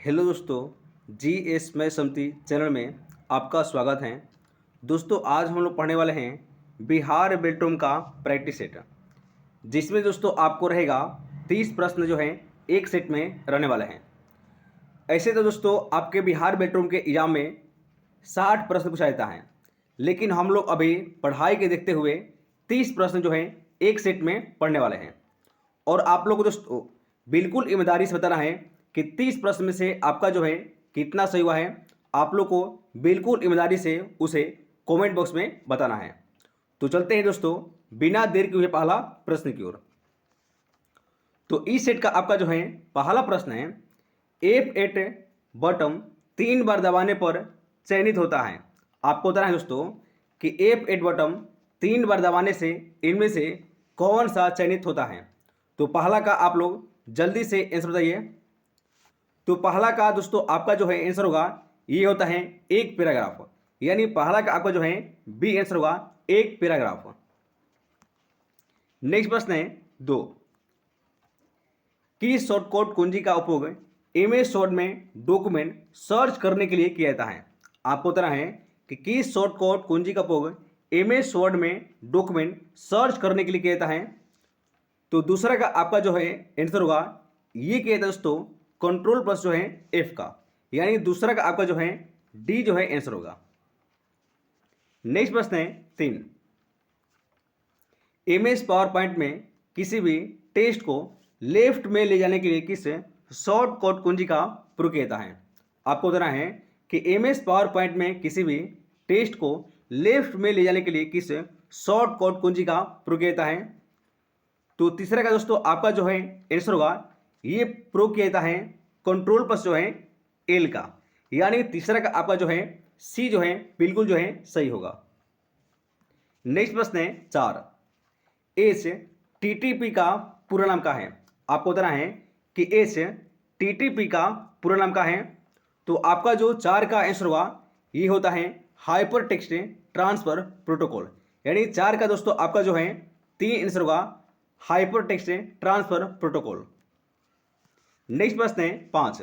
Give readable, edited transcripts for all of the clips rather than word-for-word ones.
Hello दोस्तों, G S मैं समती channel में आपका स्वागत है। दोस्तों आज हम लोग पढ़ने वाले हैं बिहार बेल्टोम का प्रैक्टिस सेट, जिसमें दोस्तों आपको रहेगा 30 प्रश्न जो हैं एक सेट में रहने वाले हैं। ऐसे तो दोस्तों आपके बिहार बेल्टोम के एग्जाम में 60 प्रश्न पूछा जाता है, लेकिन हम लोग अभी पढ़ाई के देखते हुए 30 प्रश्न जो हैं एक सेट में पढ़ने वाले हैं। और आप लोग को दोस्तों बिल्कुल ईमानदारी से बताना है कि 30 प्रश्न में से आपका जो है कितना सही हुआ है। आप लोग को बिल्कुल ईमानदारी से उसे कमेंट बॉक्स में बताना है। तो चलते हैं दोस्तों बिना देर किए हुए पहला प्रश्न की ओर। तो इस सेट का आपका जो है पहला प्रश्न है, F8 बटन 3 बार दबाने पर चयनित होता है। आपको बताना है दोस्तों कि F8 बटन 3 बार दबाने से इनमें से कौन सा चयनित होता है। तो पहला का आप लोग जल्दी से आंसर बताइए। तो पहला का दोस्तों आपका जो है आंसर होगा, ये होता है एक पैराग्राफ, यानी पहला का आपका जो है बी आंसर होगा एक पैराग्राफ। नेक्स्ट प्रश्न है 2, किस शॉर्टकट कुंजी का उपयोग MS वर्ड में डॉक्यूमेंट सर्च करने के लिए किया जाता है। आपको बताना है कि किस शॉर्टकट कुंजी का उपयोग MS वर्ड में डॉक्यूमेंट सर्च करने के लिए किया जाता है। तो दूसरा का आपका जो है आंसर होगा, ये किया जाता है दोस्तों कंट्रोल प्लस जो है F का, यानी दूसरा का आपका जो है डी जो है आंसर होगा। नेक्स्ट प्रश्न है 3, MS पावर पॉइंट में किसी भी टेक्स्ट को लेफ्ट में ले जाने के लिए किस शॉर्टकट कुंजी का प्रयोग किया जाता है। आपको बताना है कि MS पावर पॉइंट में किसी भी टेक्स्ट को लेफ्ट में ले जाने के लिए किस शॉर्टकट कुंजी का प्रयोग किया जाता है। तो तीसरा का दोस्तों आपका जो है आंसर होगा, ये प्रयोग किया जाता है कंट्रोल प्लस जो है एल का, यानी तीसरा का आपका जो है सी जो है बिल्कुल जो है सही होगा। नेक्स्ट प्रश्न है 4, HTTP का पूरा नाम क्या है। आपको बताना है कि HTTP का पूरा नाम क्या है। तो आपका जो 4 का आंसर होगा, ये होता है हाइपर टेक्स्ट ट्रांसफर प्रोटोकॉल, यानी 4 का दोस्तों आपका जो है 3 आंसर होगा hyper text transfer protocol. Next प्रश्न है 5,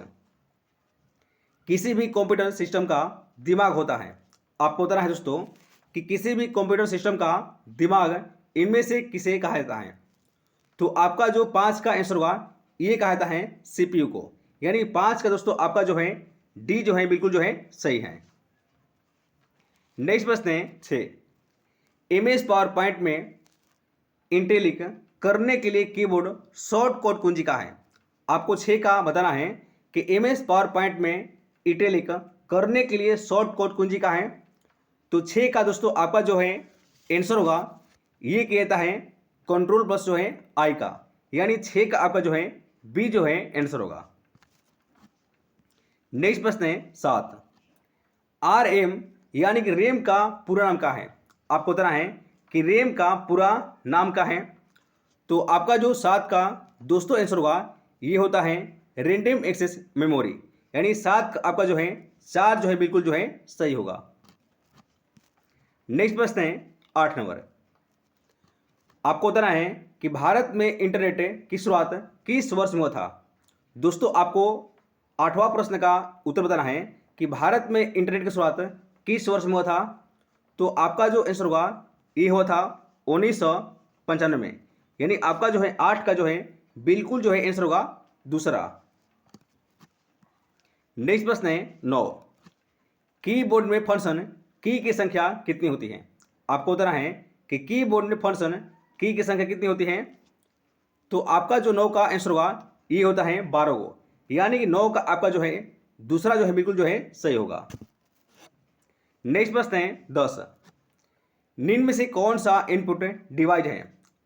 किसी भी कंप्यूटर सिस्टम का दिमाग होता है। आपको बताना है दोस्तों कि किसी भी कंप्यूटर सिस्टम का दिमाग इनमें से किसे कहा जाता है। तो आपका जो 5 का आंसर होगा, ये कहा जाता है CPU को, यानी 5 का दोस्तों आपका जो है डी जो है बिल्कुल जो है सही है। नेक्स्ट प्रश्न है 6, MS पावर पॉइंट में इंटेलिक करने के लिए कीबोर्ड शॉर्टकट कुंजी का है। आपको 6 का बताना है कि MS पावर पॉइंट में इटैलिक करने के लिए शॉर्टकट कुंजी का है। तो 6 का दोस्तों आपका जो है आंसर होगा, ये कहता है कंट्रोल प्लस जो है आई का, यानी 6 का आपका जो है बी जो है आंसर होगा। नेक्स्ट प्रश्न है 7, RM यानी कि रैम का पूरा नाम क्या है। आपको बताना है कि रैम का पूरा नाम क्या है। तो आपका जो 7 का दोस्तों आंसर होगा, ये होता है रैंडम एक्सेस मेमोरी, यानी 7 आपका जो है 4 जो है बिल्कुल जो है सही होगा। नेक्स्ट प्रश्न है 8 नंबर, आपको बताना है कि भारत में इंटरनेट की शुरुआत किस वर्ष में हुआ था। दोस्तों आपको 8वां प्रश्न का उत्तर बताना है कि भारत में इंटरनेट की शुरुआत किस वर्ष में हुआ था। तो आपका जो आंसर होगा, ये हुआ था 1995 में, यानी आपका जो है 8 का जो है बिल्कुल जो है आंसर होगा दूसरा। नेक्स्ट प्रश्न है 9, कीबोर्ड में फंक्शन की संख्या कितनी होती है। आपको बताना है कि कीबोर्ड में फंक्शन की संख्या कितनी होती है। तो आपका जो 9 का आंसर होगा, ये होता है 12 को, यानी कि 9 का आपका जो है दूसरा जो है बिल्कुल जो है सही होगा। नेक्स्ट प्रश्न है 10, निम्न में से कौन सा इनपुट डिवाइस है।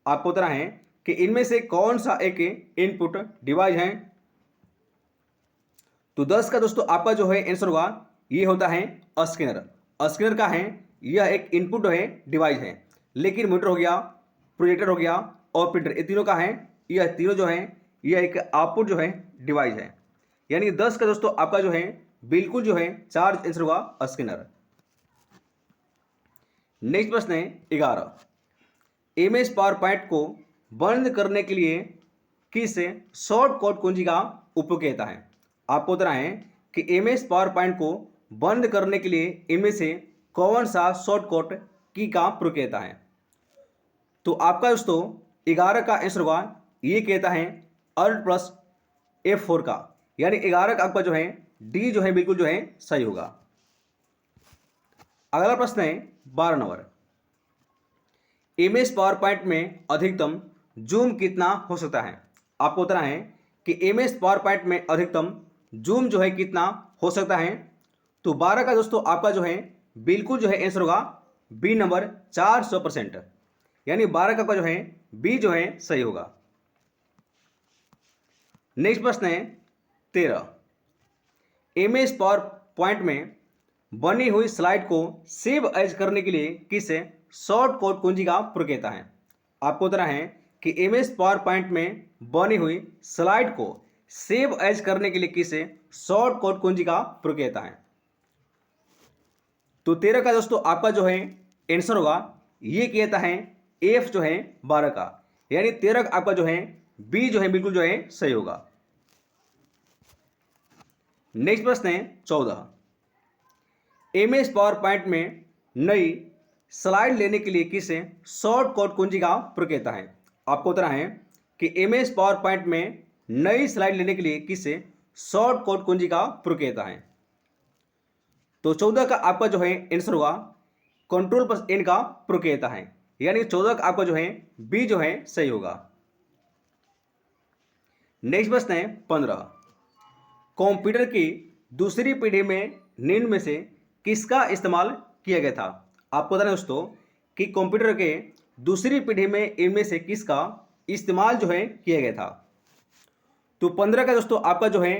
आपको बताना है कि इनमें से कौन सा एक इनपुट डिवाइस है। तो 10 का दोस्तों आपका जो है आंसर होगा, ये होता है स्कैनर। स्कैनर का है यह एक इनपुट है डिवाइस है, लेकिन मीटर हो गया, प्रोजेक्टर हो गया और प्रिंटर, ये तीनों का है, यह तीनों जो है यह एक आउटपुट जो है डिवाइस है, यानी 10 का दोस्तों आपका जो है बिल्कुल जो है 4 आंसर होगा स्कैनर। नेक्स्ट प्रश्न है 11, MS पावर पॉइंट को बंद करने के लिए किस शॉर्टकट कुंजी का उपयोग किया जाता है। आपको बताना है कि एमएस पावर पॉइंट को बंद करने के लिए इनमें से कौन सा शॉर्टकट की का प्रयोग कहता है। तो आपका दोस्तों 11 का आंसर होगा, ये कहता है अल्ट प्लस F4 का, यानी 11 का आपका जो है डी जो है बिल्कुल जो है सही होगा। अगला प्रश्न है 12 नंबर, एमएस पावर पॉइंट में अधिकतम जूम कितना हो सकता है। आपको बताना है कि एमएस पावर पॉइंट में अधिकतम जूम जो है कितना हो सकता है। तो 12 का दोस्तों आपका जो है बिल्कुल जो है आंसर होगा बी नंबर 400%, यानी 12 का जो है बी जो है सही होगा। नेक्स्ट प्रश्न है 13, एमएस पावर पॉइंट में बनी हुई स्लाइड को सेव एज करने के लिए किस शॉर्ट कोड कुंजी का प्रयोग कहता है। आपको बताना है कि एमएस पावर पॉइंट में बनी हुई स्लाइड को सेव एज करने के लिए किस शॉर्ट कोड कुंजी का प्रयोग कहता है। तो 13 का दोस्तों आपका जो है आंसर होगा, ये कहता है एफ जो है 12 का, यानी 13 का आपका जो है बी जो है बिल्कुल जो है सही होगा। नेक्स्ट प्रश्न है 14, एमएस पावर पॉइंट में नई स्लाइड लेने के लिए किस शॉर्ट कोड कुंजी का प्रयोग कहता है। आपको बताना है कि एमएस पावर पॉइंट में नई स्लाइड लेने के लिए किस शॉर्ट कोड कुंजी का प्रयोग कहता है। तो 14 का आपका जो है आंसर होगा Ctrl+N का प्रयोग कहता है, यानी 14 का आपका जो है बी जो है सही होगा। नेक्स्ट प्रश्न है 15, कंप्यूटर की दूसरी पीढ़ी में निम्न में से किसका इस्तेमाल किया गया था। आपको बताना है दोस्तों कि कंप्यूटर के दूसरी पीढ़ी में इनमें से किसका इस्तेमाल जो है किया गया था। तो 15 का दोस्तों आपका जो है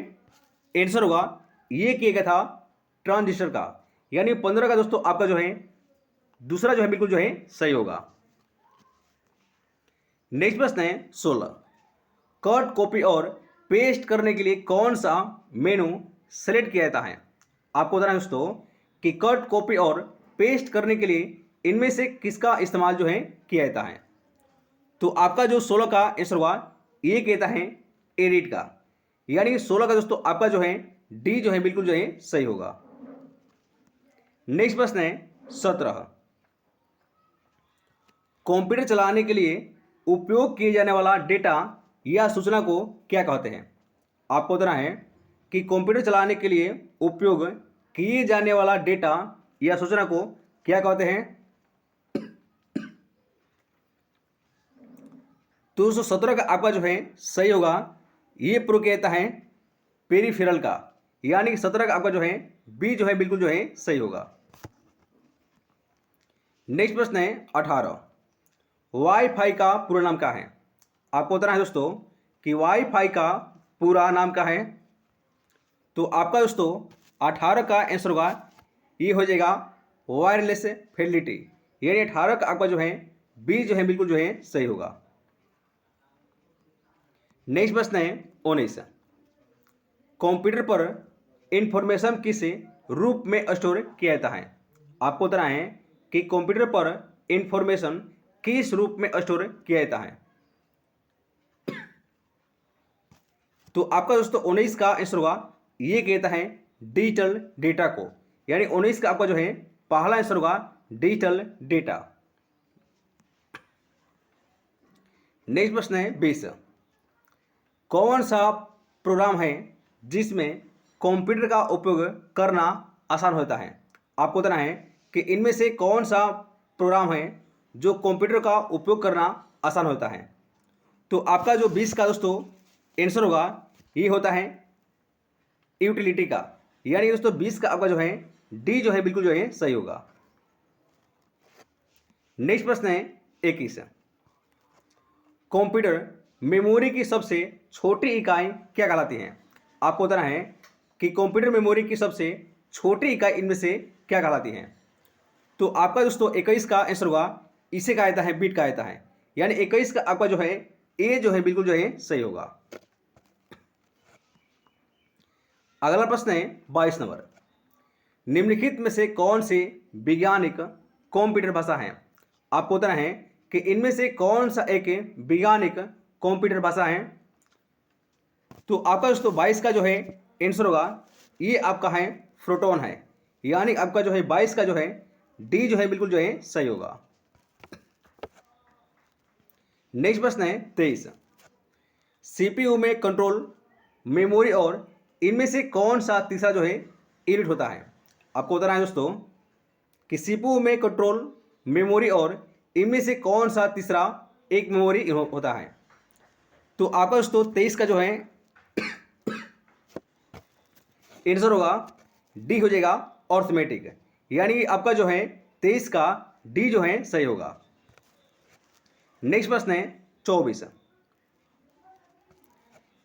आंसर होगा, ये किया गया था ट्रांजिस्टर का, यानी 15 का दोस्तों आपका जो है दूसरा जो है बिल्कुल जो है सही होगा। नेक्स्ट प्रश्न है 16, कट कॉपी और पेस्ट करने के लिए कौन सा मेनू सेलेक्ट किया जाता है। आपको बताना है दोस्तों कि कट कॉपी और पेस्ट करने के लिए इनमें से किसका इस्तेमाल जो है किया जाता है। तो आपका जो 16 का आंसर हुआ, ये कहता है एडिट का, यानी 16 का दोस्तों आपका जो है डी जो है बिल्कुल जो है सही होगा। नेक्स्ट प्रश्न है 17, कंप्यूटर चलाने के लिए उपयोग किए जाने वाला डेटा या सूचना को क्या कहते हैं। आपको बताना है कि कंप्यूटर चलाने के लिए उपयोग किए जाने वाला डेटा या सूचना को क्या कहते हैं। तो 17 का आपका जो है सही होगा, ये प्रयोग कहता है पेरिफेरल का, यानी 17 का आपका जो है बी जो है बिल्कुल जो है सही होगा। नेक्स्ट प्रश्न है 18, वाईफाई का पूरा नाम क्या है। आपको बताना है दोस्तों कि वाईफाई का पूरा नाम क्या है। तो आपका दोस्तों 18 का आंसर होगा, ये हो जाएगा वायरलेस फिडेलिटी, यानी 18 का आपका जो है बी जो है बिल्कुल जो है सही होगा। नेक्स्ट प्रश्न है 19, कंप्यूटर पर इंफॉर्मेशन किस रूप में स्टोर किया जाता है। आपको बताना है कि कंप्यूटर पर इंफॉर्मेशन किस रूप में स्टोर किया जाता है। तो आपका दोस्तों 19 का आंसर होगा, ये कहता है डिजिटल डेटा को, यानी 19 का आपका जो है पहला आंसर होगा डिजिटल डेटा। नेक्स्ट प्रश्न है 20, कौन सा प्रोग्राम है जिसमें कंप्यूटर का उपयोग करना आसान होता है। आपको बताना है कि इनमें से कौन सा प्रोग्राम है जो कंप्यूटर का उपयोग करना आसान होता है। तो आपका जो 20 का दोस्तों आंसर होगा, ये होता है यूटिलिटी का, यानी दोस्तों 20 का आपका जो है डी जो है बिल्कुल जो है सही होगा। नेक्स्ट प्रश्न है 21, कंप्यूटर मेमोरी की सबसे छोटी इकाई क्या कहलाती है। आपको बताना है कि कंप्यूटर मेमोरी की सबसे छोटी इकाई इनमें से क्या कहलाती है। तो आपका दोस्तों 21 का आंसर होगा, इसे कहा जाता है बिट कहा जाता है, यानी 21 का आपका जो है ए जो है बिल्कुल जो है सही होगा। अगला प्रश्न है 22 नंबर, निम्नलिखित में से कौन सी वैज्ञानिक कंप्यूटर भाषा है। आपको बताना है कि इनमें से कौन सा एक वैज्ञानिक कंप्यूटर भाषा है। तो आपका दोस्तों 22 का जो है आंसर होगा ये आपका है प्रोटॉन है, यानी आपका जो है 22 का जो है डी जो है बिल्कुल जो है सही होगा। नेक्स्ट प्रश्न है 23, सीपीयू में कंट्रोल, मेमोरी और इनमें से कौन सा तीसरा जो है यूनिट होता है। आपको बताना है दोस्तों कि सीपीयू में कंट्रोल, मेमोरी और इनमें से कौन सा तीसरा एक मेमोरी होता है। तो आपका दोस्तों 23 का जो है आंसर होगा डी हो जाएगा अर्थमेटिक, यानी आपका जो है 23 का डी जो है सही होगा। नेक्स्ट प्रश्न है 24,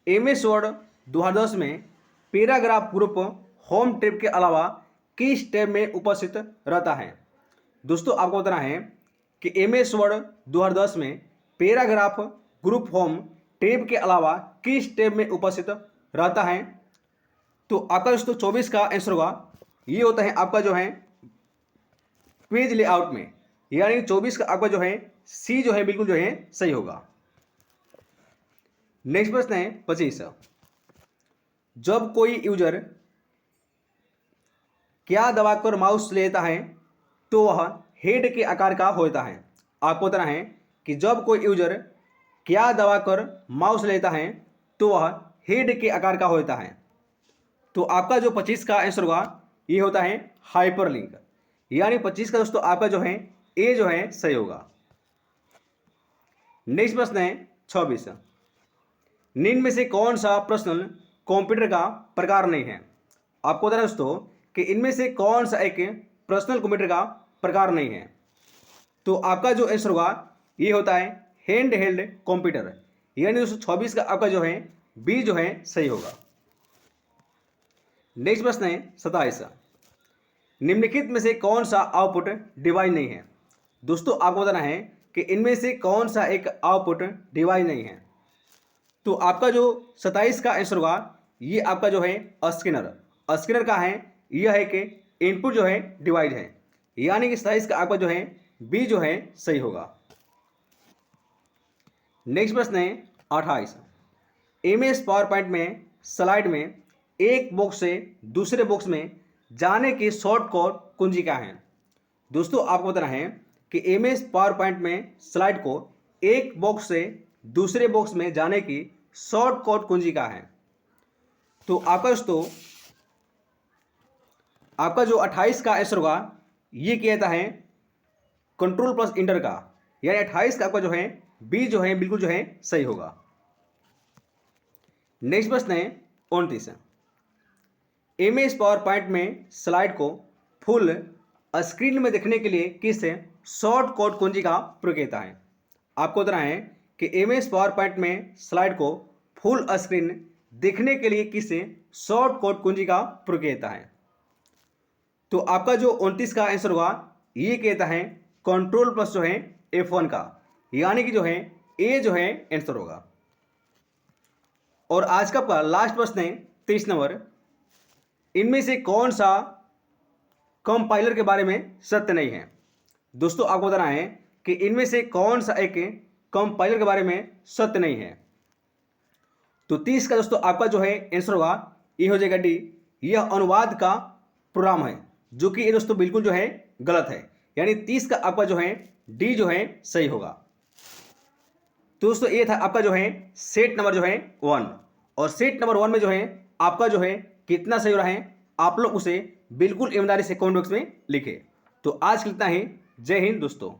MS वर्ड 2010 में पैराग्राफ ग्रुप होम टैब के अलावा किस टैब में उपस्थित रहता है। दोस्तों आपको बताना है कि MS वर्ड 2010 में पैराग्राफ ग्रुप होम टैब के अलावा किस टैब में उपस्थित रहता है। तो आपका दोस्तों 24 का आंसर होगा ये होता है आपका जो है पेज लेआउट में, यानी 24 का आपका जो है सी जो है बिल्कुल जो है सही होगा। नेक्स्ट प्रश्न है 25, जब कोई यूजर क्या दबाकर माउस लेता है तो वह हेड के आकार का होता है। आपको बताना है कि जब कोई यूजर क्या दबाकर माउस लेता है तो वह हेड के आकार का होता है। तो आपका जो 25 का आंसर होगा ये होता है हाइपरलिंक, यानी 25 का दोस्तों आपका जो है ए जो है सही होगा। नेक्स्ट प्रश्न है 26, निम्न में से कौन सा पर्सनल कंप्यूटर का प्रकार नहीं है। आपको बताना दोस्तों कि इनमें से कौन सा एक पर्सनल कंप्यूटर का प्रकार नहीं है। तो आपका जो आंसर होगा ये होता है हैंड हेल्ड कंप्यूटर, यानी दोस्तों 26 का आपका जो है बी जो है सही होगा। नेक्स्ट प्रश्न है 27, निम्नलिखित में से कौन सा आउटपुट डिवाइस नहीं है। दोस्तों आपको बताना है कि इनमें से कौन सा एक आउटपुट डिवाइस नहीं है। तो आपका जो 27 का आंसर होगा ये आपका जो है स्कैनर का है, यह है कि इनपुट जो है डिवाइस है, यानी कि 27 का आपका जो है बी जो है सही होगा। नेक्स्ट प्रश्न है 28, MS पावर पॉइंट में स्लाइड में एक बॉक्स से दूसरे बॉक्स में जाने की शॉर्टकट कुंजी क्या है। दोस्तों आपको बताना है कि MS पावर पॉइंट में स्लाइड को एक बॉक्स से दूसरे बॉक्स में जाने की शॉर्टकट कुंजी क्या है। तो आपका दोस्तों आपका जो 28 का आंसर होगा ये कहता है कंट्रोल प्लस इंटर का, यानी 28 का आपका जो है बी जो है बिल्कुल जो है सही होगा। नेक्स्ट प्रश्न है 29, MS पावर पॉइंट में स्लाइड को फुल स्क्रीन में देखने के लिए किस शॉर्टकट कुंजी का प्रयोग किया है। आपको बताना है कि MS पावर पॉइंट में स्लाइड को फुल स्क्रीन देखने के लिए किस शॉर्टकट कुंजी का प्रयोग किया है। तो आपका जो 29 का आंसर होगा ये कहता है कंट्रोल प्लस जो है F1 का, यानी कि जो है ए जो है आंसर होगा। और आज का आपका लास्ट प्रश्न है 23 नंबर, इनमें से कौन सा कंपाइलर के बारे में सत्य नहीं है। दोस्तों आपको बताना है कि इनमें से कौन सा एक कंपाइलर के बारे में सत्य नहीं है। तो 30 का दोस्तों आपका जो है आंसर होगा ये हो जाएगा डी, यह अनुवाद का प्रोग्राम है, जो कि ये दोस्तों बिल्कुल जो है गलत है, यानी 30 का आपका जो है डी जो है सही होगा। तो दोस्तों ये था आपका जो है सेट नंबर जो है 1, और सेट नंबर 1 में जो है आपका जो है कितना सही हो रहा है आप लोग उसे बिल्कुल ईमानदारी से कमेंट बॉक्स में लिखें। तो आज के लिए इतना ही, जय हिंद दोस्तों।